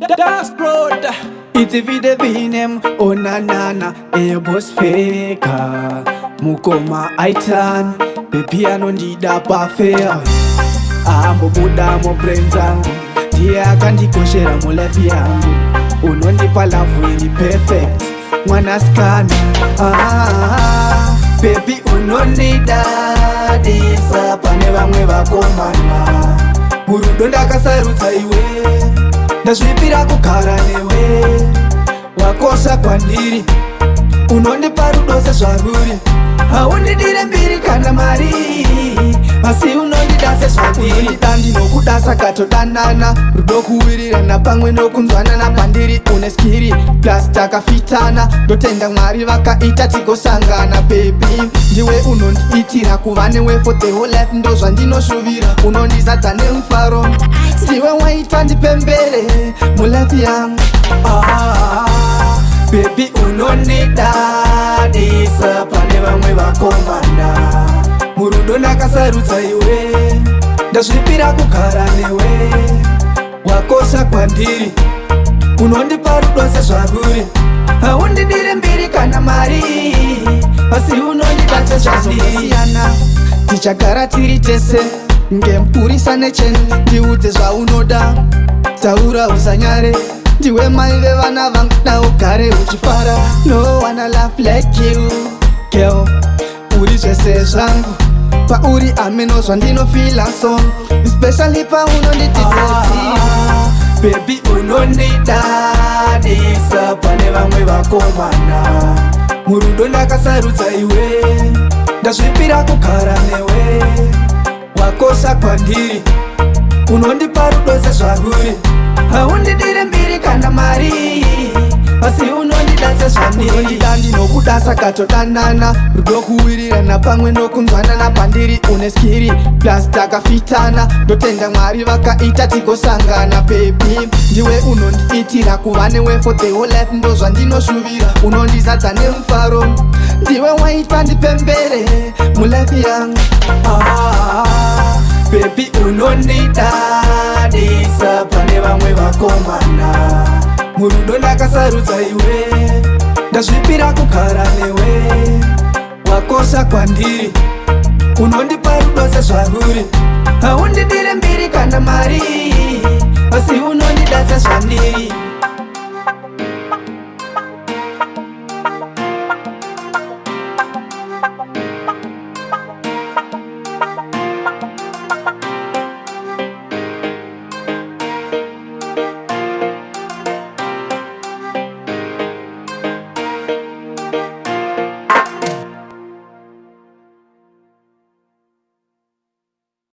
Das Road. It's vide vinem onanana boss feka mukoma aitan baby anondida pafea ambobuda mo brains angu ndiye akandikoshera mu life yangu unondipa love ili perfect mwana skana baby unondida disa pane vamwe vakomana murudo ndakasarudza iwe ndazvipira kugara newe wakosha kwandiri unondipa rudo sezvaruri haundidire mbiri kana mari asi unondida sezvandiri ndinokuda saka todanana rudo kuwirirana pamwe nokunzwanana pandiri une skiri plus takafitana ndotenda mwari vakaita tigosangana baby ndiwe unondiitira kuva newe for the whole life ndozvandinoshuvira unondizadza nemufaro ndiwe waita ndipembere mulafi yangu baby unondidadisa pane vamwe vakomana murudo ndakasarudza iwe ndazvipira kugara newe wakosha kwandiri unondipa rudo sezvaruri haundidire mbiri kana mari asi unondida sezvandiriana tichagara tiri tese ngempurisa necheni ndiudze zvaunoda taura usanyare ndiwe mai vevana vangu daugare uchifara no wanna laugh like you girl uri zvese zvangu pauri ameno zvandinofila so especially paunondidiseti baby unondidadisa pane vamwe vakomana murudo ndakasarudza iwe ndazvipira kugara newe wakosha kwandiri unondipa rudo sezvaruri haundidire mbiri kana mari asi unondida sezvandirida ndinokuda saka todanana rudo kuwirirana pamwe nokunzwanana pandiri une skiri plus takafitana ndotenda mwari vakaita tigosangana baby ndiwe unondiitira kuva newe for the whole life ndozvandinoshuvira unondizadza nemufaro ndiwe waita ndipembere mulafi yangu baby unondidadisa pane vamwe vakomana murudo ndakasarudza iwe ndazvipira kugara newe wakosha kwandiri unondipa rudo sezvaruri haundidire mbiri kana mari asi unondida sezvandiri